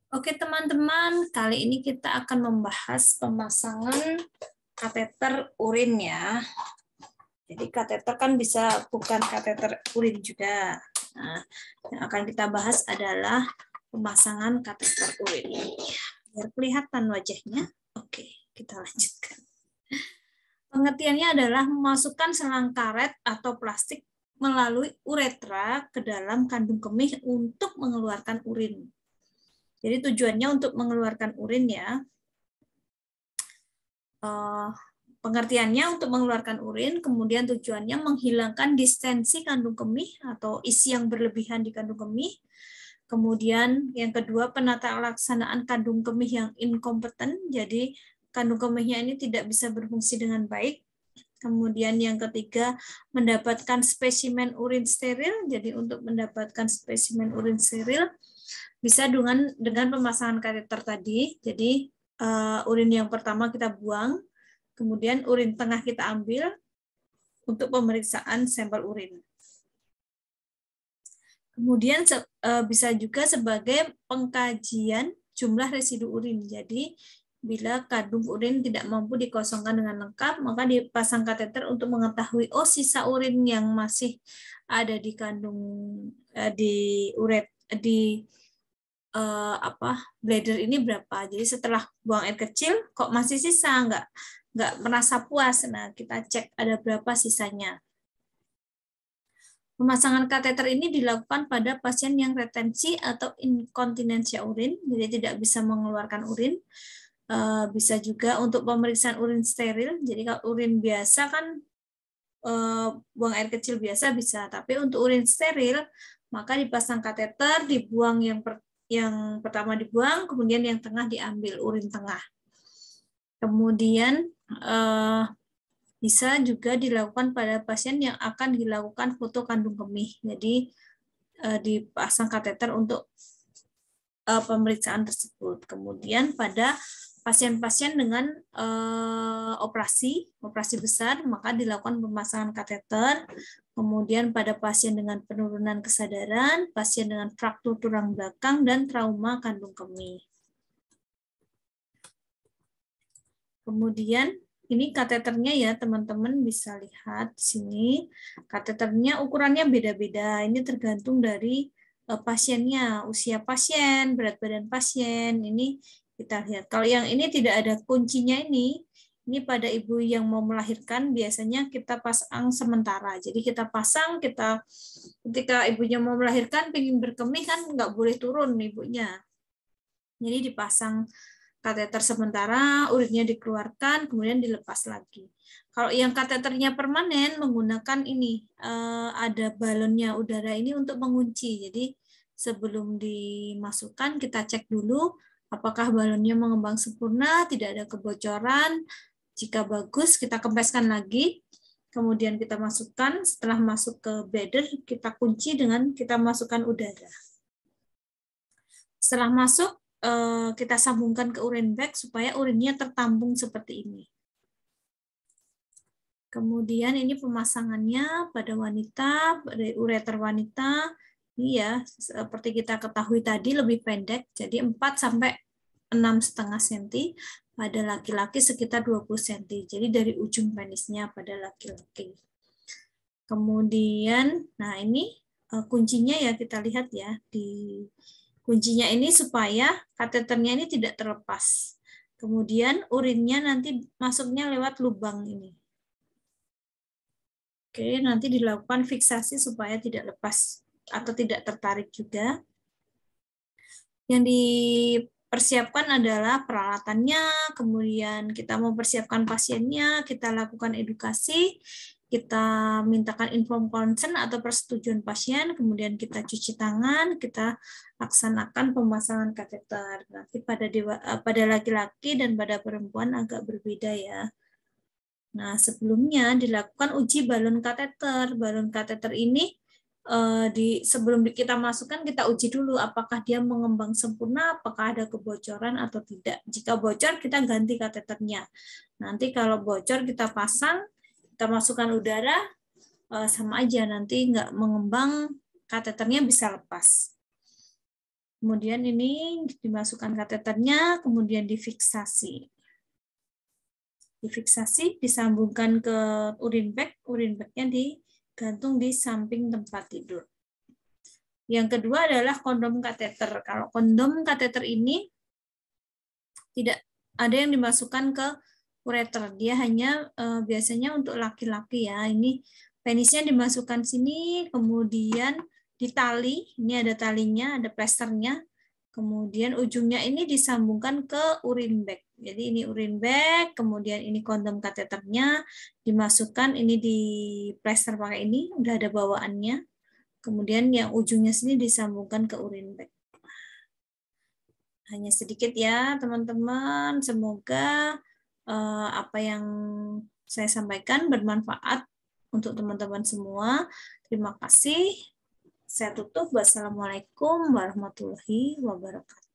Oke teman-teman, kali ini kita akan membahas pemasangan kateter urin ya. Jadi kateter kan bisa bukan kateter urin juga. Nah, yang akan kita bahas adalah pemasangan kateter urin. Biar kelihatan wajahnya. Oke, kita lanjutkan. Pengertiannya adalah memasukkan selang karet atau plastik melalui uretra ke dalam kandung kemih untuk mengeluarkan urin. Jadi tujuannya untuk mengeluarkan urin ya. Pengertiannya untuk mengeluarkan urin, kemudian tujuannya menghilangkan distensi kandung kemih atau isi yang berlebihan di kandung kemih. Kemudian yang kedua, penata laksanaan kandung kemih yang inkompeten, jadi kandung kemihnya ini tidak bisa berfungsi dengan baik. Kemudian yang ketiga, mendapatkan spesimen urin steril, jadi untuk mendapatkan spesimen urin steril bisa dengan pemasangan kateter tadi. Jadi urin yang pertama kita buang, kemudian urin tengah kita ambil untuk pemeriksaan sampel urin. Kemudian bisa juga sebagai pengkajian jumlah residu urin. Jadi bila kandung urin tidak mampu dikosongkan dengan lengkap, maka dipasang kateter untuk mengetahui sisa urin yang masih ada di kandung di bladder ini berapa. Jadi setelah buang air kecil kok masih sisa, nggak merasa puas. Nah, kita cek ada berapa sisanya. Pemasangan kateter ini dilakukan pada pasien yang retensi atau inkontinensia urin, jadi tidak bisa mengeluarkan urin. Bisa juga untuk pemeriksaan urin steril, jadi kalau urin biasa kan buang air kecil biasa bisa, tapi untuk urin steril maka dipasang kateter, dibuang yang pertama dibuang, kemudian yang tengah diambil urin tengah. Kemudian bisa juga dilakukan pada pasien yang akan dilakukan foto kandung kemih. Jadi dipasang kateter untuk pemeriksaan tersebut. Kemudian pada pasien-pasien dengan operasi besar, maka dilakukan pemasangan kateter. Kemudian pada pasien dengan penurunan kesadaran, pasien dengan fraktur tulang belakang, dan trauma kandung kemih. Kemudian ini kateternya ya teman-teman bisa lihat di sini. Kateternya ukurannya beda-beda. Ini tergantung dari pasiennya, usia pasien, berat badan pasien. Ini kita lihat. Kalau yang ini tidak ada kuncinya ini pada ibu yang mau melahirkan biasanya kita pasang sementara. Jadi kita pasang, ketika ibunya mau melahirkan pengen berkemih kan nggak boleh turun ibunya. Jadi dipasang kateter sementara, urinnya dikeluarkan, kemudian dilepas lagi. Kalau yang kateternya permanen menggunakan ini, ada balonnya udara ini untuk mengunci. Jadi sebelum dimasukkan kita cek dulu apakah balonnya mengembang sempurna, tidak ada kebocoran. Jika bagus kita kempeskan lagi, kemudian kita masukkan. Setelah masuk ke bladder kita kunci dengan kita masukkan udara. Setelah masuk kita sambungkan ke urin bag supaya urinnya tertampung seperti ini. Kemudian ini pemasangannya pada wanita, pada ureter wanita, ini ya seperti kita ketahui tadi lebih pendek, jadi 4 sampai 6,5 cm, pada laki-laki sekitar 20 cm. Jadi dari ujung penisnya pada laki-laki. Kemudian, nah ini kuncinya ya kita lihat ya di kuncinya ini supaya kateternya ini tidak terlepas. Kemudian urinnya nanti masuknya lewat lubang ini. Oke, nanti dilakukan fiksasi supaya tidak lepas atau tidak tertarik juga. Yang dipersiapkan adalah peralatannya, kemudian kita mempersiapkan pasiennya, kita lakukan edukasi, kita mintakan informed consent atau persetujuan pasien, kemudian kita cuci tangan, kita laksanakan pemasangan kateter. Nanti pada laki-laki dan pada perempuan agak berbeda ya. Nah, sebelumnya dilakukan uji balon kateter. Balon kateter ini sebelum kita masukkan kita uji dulu apakah dia mengembang sempurna, apakah ada kebocoran atau tidak. Jika bocor kita ganti kateternya. Nanti kalau bocor kita pasang, kita masukkan udara, sama aja nanti nggak mengembang, kateternya bisa lepas. Kemudian ini dimasukkan kateternya, kemudian difiksasi. Difiksasi, disambungkan ke urin bagnya digantung di samping tempat tidur. Yang kedua adalah kondom kateter. Kalau kondom kateter ini tidak ada yang dimasukkan ke ureter, dia hanya biasanya untuk laki-laki ya. Ini penisnya dimasukkan sini, kemudian ditali, ini ada talinya, ada plesternya, kemudian ujungnya ini disambungkan ke urin bag. Jadi ini urin bag, kemudian ini kondom kateternya dimasukkan, ini di plester pakai ini, udah ada bawaannya. Kemudian yang ujungnya sini disambungkan ke urin bag. Hanya sedikit ya teman-teman, semoga apa yang saya sampaikan bermanfaat untuk teman-teman semua. Terima kasih. Saya tutup. Wassalamualaikum warahmatullahi wabarakatuh.